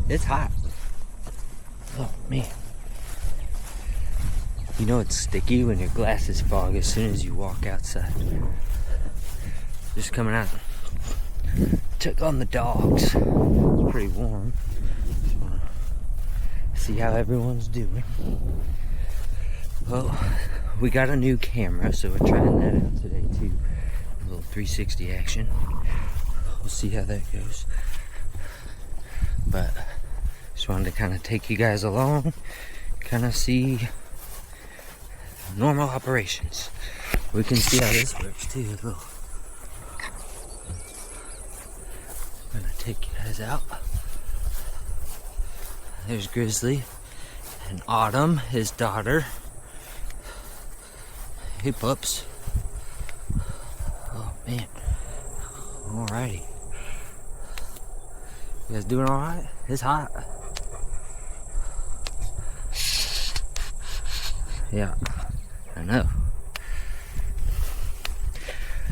It's hot. Oh man. You know it's sticky when your glasses fog as soon as you walk outside. Just coming out. Check on the dogs. It's pretty warm. Just wanna see how everyone's doing. Well, we got a new camera, so we're trying that out today too. A little 360 action. We'll see how that goes. But just wanted to kind of take you guys along, kind of see normal operations. We can see how this works too. Look. I'm gonna take you guys out. There's Grizzly and Autumn, his daughter. Hey pups. Oh man. Alrighty. You guys doing alright? It's hot. Yeah, I know.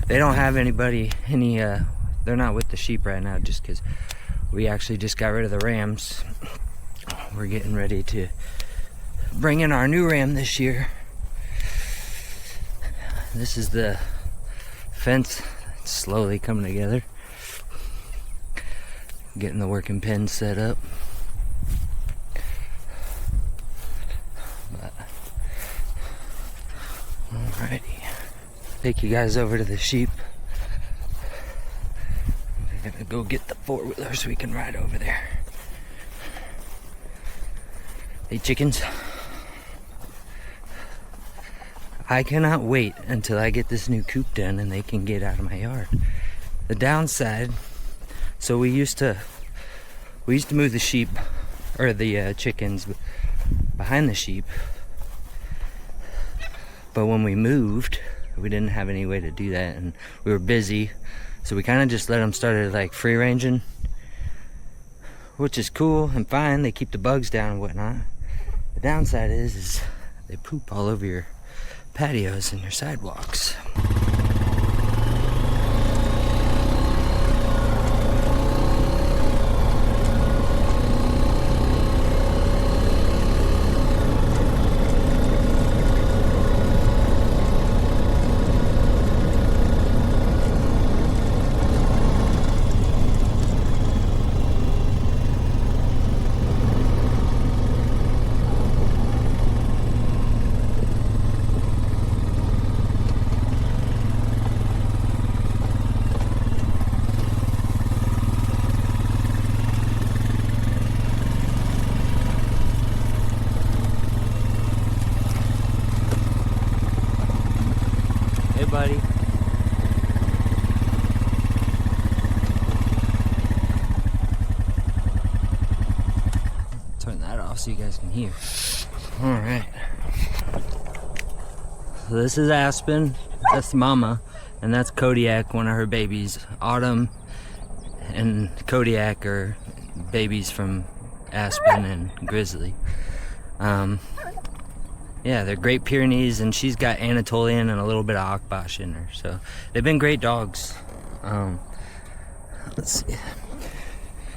They don't have anybody, they're not with the sheep right now just because we actually just got rid of the rams. We're getting ready to bring in our new ram this year. This is the fence. It's slowly coming together. Getting the working pen set up. But, alrighty. Take you guys over to the sheep. We're gonna go get the four-wheeler so we can ride over there. Hey chickens. I cannot wait until I get this new coop done and they can get out of my yard. The downside, so we used to move the sheep, or the chickens behind the sheep. But when we moved, we didn't have any way to do that and we were busy. So we kind of just let them start like free ranging, which is cool and fine. They keep the bugs down and whatnot. The downside is they poop all over your patios and your sidewalks. Buddy. Turn that off so you guys can hear. Alright. So this is Aspen, that's Mama, and that's Kodiak, one of her babies. Autumn and Kodiak are babies from Aspen and Grizzly. Yeah, they're Great Pyrenees, and she's got Anatolian and a little bit of Akbash in her. So they've been great dogs. Let's see.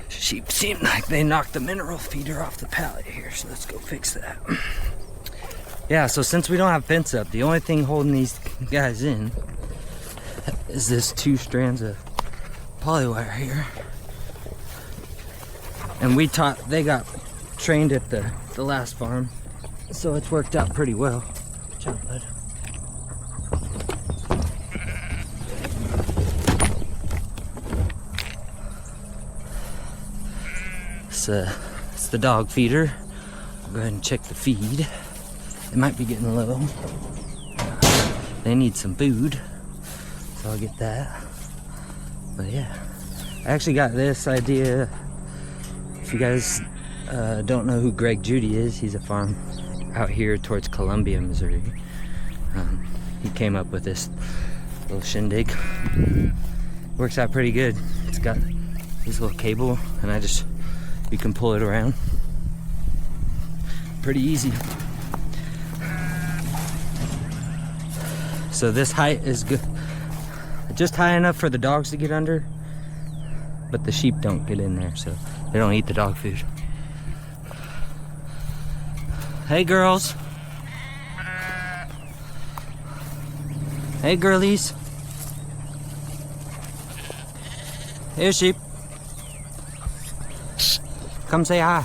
Sheep seem like they knocked the mineral feeder off the pallet here, so let's go fix that. Yeah, so since we don't have fence up, the only thing holding these guys in is this 2 strands of polywire here. And they got trained at the last farm. So it's worked out pretty well. Watch out, bud. It's the dog feeder. I'll go ahead and check the feed. It might be getting low. They need some food, so I'll get that. But yeah, I actually got this idea. If you guys don't know who Greg Judy is, he's a farm out here towards Columbia, Missouri. He came up with this little shindig. Works out pretty good. It's got this little cable, and you can pull it around. Pretty easy. So this height is good, just high enough for the dogs to get under, but the sheep don't get in there, so they don't eat the dog food. Hey girls. Hey girlies. Here, sheep. Come say hi.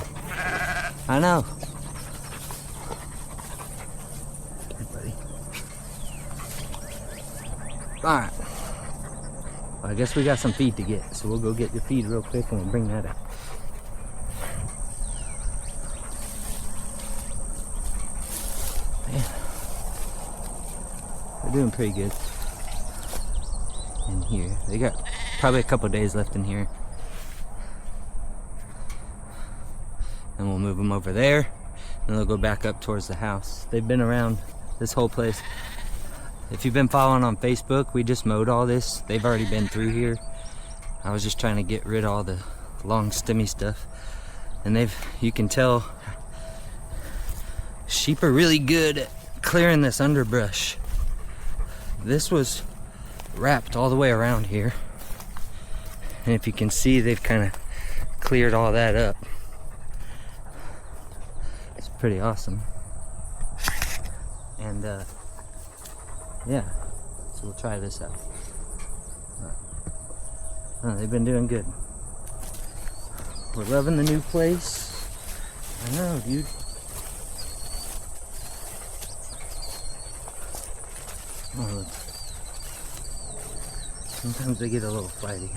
I know. Hey, buddy. Alright. Well, I guess we got some feed to get, so we'll go get the feed real quick and we'll bring that up. Man. They're doing pretty good in here. They got probably a couple days left in here. And we'll move them over there, and they'll go back up towards the house. They've been around this whole place. If you've been following on Facebook, we just mowed all this. They've already been through here. I was just trying to get rid of all the long stemmy stuff. And you can tell, sheep are really good at clearing this underbrush. This was wrapped all the way around here. And if you can see, they've kind of cleared all that up. It's pretty awesome. And yeah, so we'll try this out. They've been doing good. We're loving the new place. I know, dude. Oh, look. Sometimes they get a little flighty.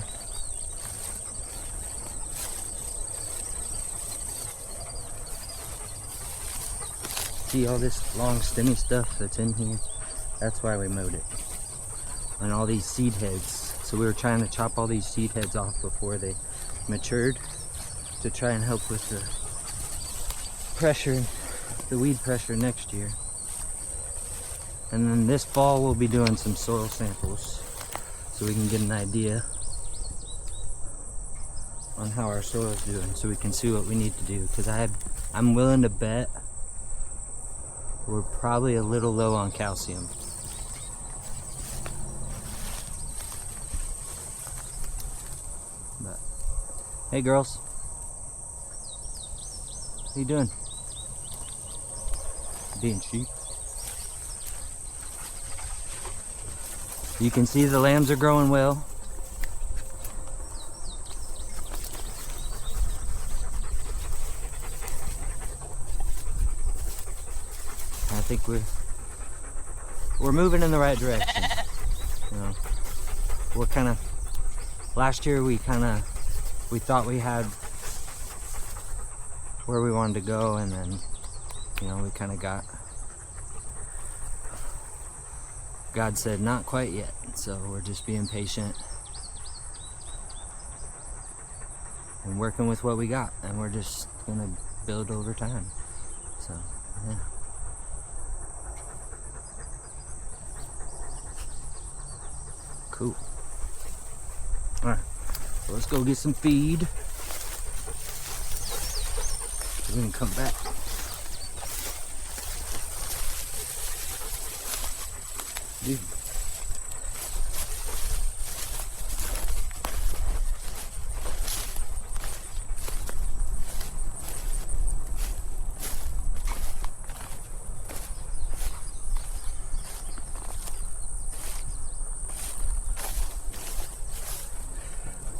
See all this long stemmy stuff that's in here? That's why we mowed it. And all these seed heads. So we were trying to chop all these seed heads off before they matured to try and help with the pressure, the weed pressure next year. And then this fall we'll be doing some soil samples so we can get an idea on how our soil is doing, so we can see what we need to do. Because I'm willing to bet we're probably a little low on calcium. But hey girls, how you doing? Being sheep. You can see the lambs are growing well. I think we're moving in the right direction. You know, we're kind of, last year we thought we had where we wanted to go, and then, you know, we kind of God said not quite yet, so we're just being patient and working with what we got, and we're just gonna build over time. So yeah. Cool. Alright, so let's go get some feed. We're gonna come back. Dude.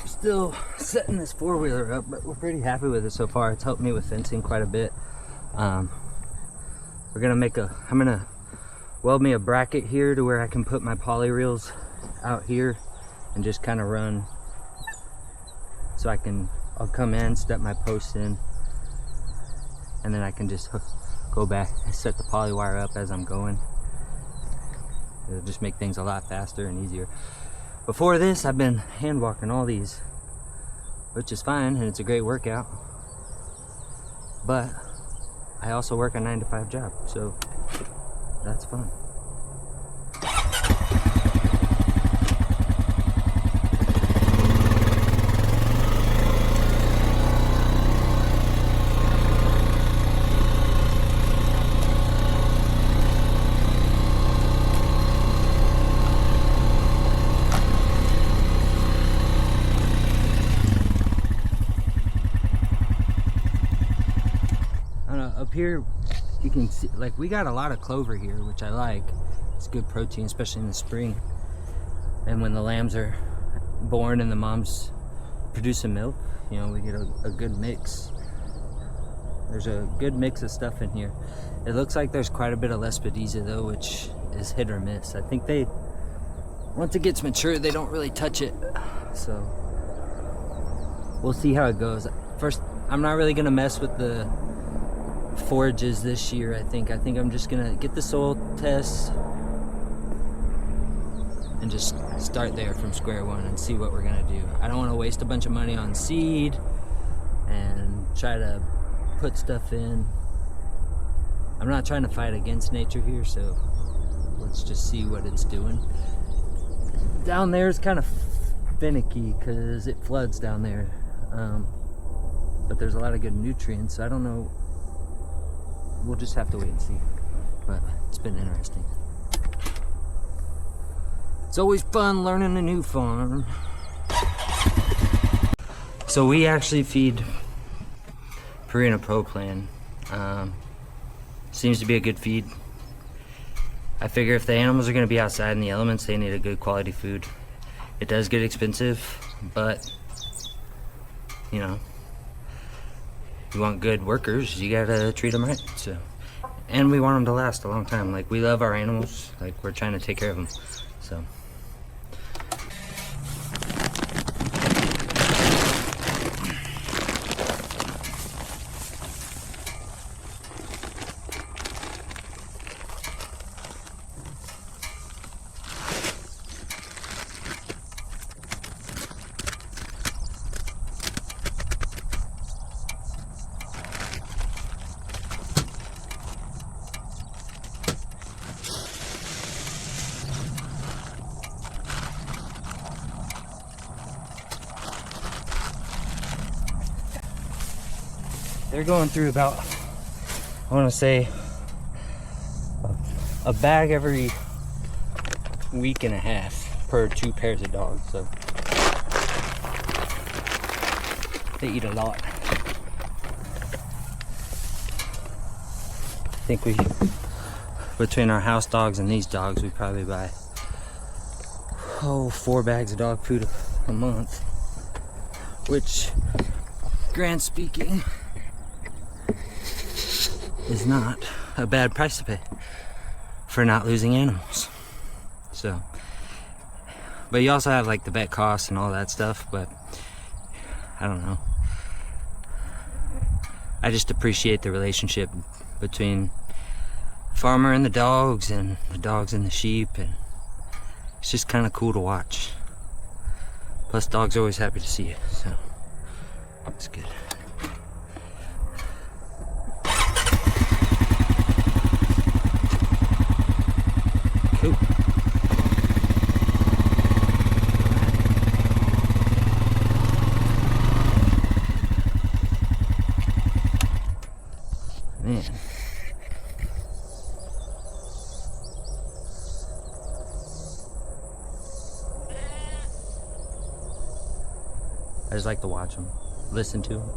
Still setting this four-wheeler up, but we're pretty happy with it so far. It's helped me with fencing quite a bit. I'm gonna weld me a bracket here to where I can put my poly reels out here and just kind of run, so I'll come in, step my posts in, and then I can just go back and set the poly wire up as I'm going. It'll just make things a lot faster and easier. Before this, I've been hand walking all these, which is fine, and it's a great workout, but I also work a 9-to-5 job, so that's fun. Up here, you can see, like, we got a lot of clover here, which I like. It's good protein, especially in the spring. And when the lambs are born and the mom's producing milk, you know, we get a good mix. There's a good mix of stuff in here. It looks like there's quite a bit of Lespedeza though, which is hit or miss. I think they, once it gets mature, they don't really touch it. So we'll see how it goes. First, I'm not really gonna mess with the forages this year. I think I'm just gonna get the soil test and just start there from square one and see what we're gonna do. I don't want to waste a bunch of money on seed and try to put stuff in. I'm not trying to fight against nature here, so let's just see what it's doing. Down there is kind of finicky because it floods down there, but there's a lot of good nutrients, so I don't know. We'll just have to wait and see, but it's been interesting. It's always fun learning a new farm. So we actually feed Purina Pro Plan. Seems to be a good feed. I figure if the animals are going to be outside in the elements, they need a good quality food. It does get expensive, but you know, you want good workers, you gotta treat them right. So, and we want them to last a long time. Like, we love our animals. Like, we're trying to take care of them. So. They're going through about, I want to say, a bag every week and a half per 2 pairs of dogs. So they eat a lot. I think we, between our house dogs and these dogs, we probably buy 4 bags of dog food a month, which, grand speaking, is not a bad price to pay for not losing animals. So, but you also have like the vet costs and all that stuff, but I don't know. I just appreciate the relationship between the farmer and the dogs and the sheep, and it's just kind of cool to watch. Plus, dogs are always happy to see you, so it's good. Man. I just like to watch them, listen to them.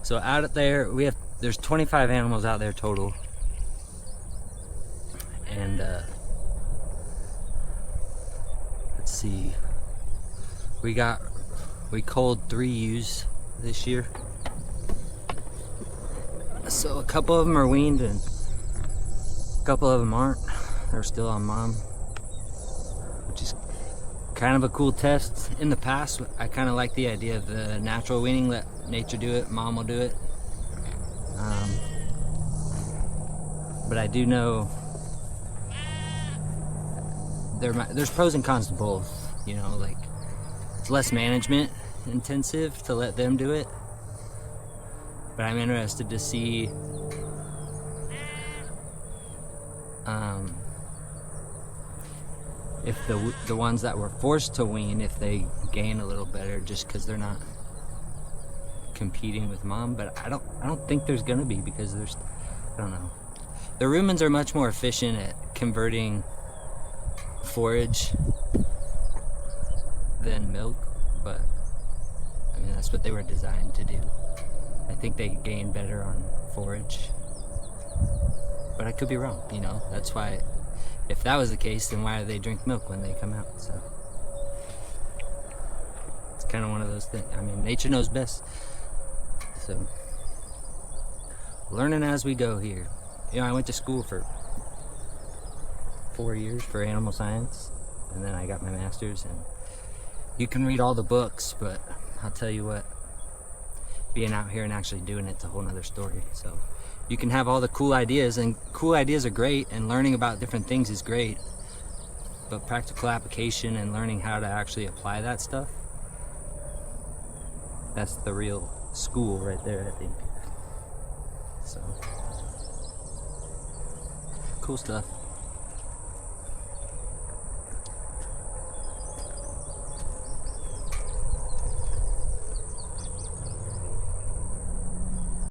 So out there, there's 25 animals out there total. And let's see. We culled 3 ewes this year. So a couple of them are weaned and a couple of them aren't. They're still on mom, which is kind of a cool test. In the past, I kind of like the idea of the natural weaning, let nature do it, mom will do it. But I do know there's pros and cons to both, you know, like it's less management intensive to let them do it, but I'm interested to see if the ones that were forced to wean, if they gain a little better just because they're not competing with mom. But I don't think there's gonna be, because I don't know, the rumens are much more efficient at converting forage than milk, but I mean, That's what they were designed to do. I think they gain better on forage, but I could be wrong, you know. That's why, if that was the case, then why do they drink milk when they come out? So it's kind of one of those things. I mean, nature knows best. So learning as we go here. You know, I went to school for 4 years for animal science, and then I got my master's. And you can read all the books, but I'll tell you what, being out here and actually doing it's a whole nother story. So you can have all the cool ideas, and cool ideas are great, and learning about different things is great, but practical application and learning how to actually apply that stuff, that's the real school right there, I think. So cool stuff.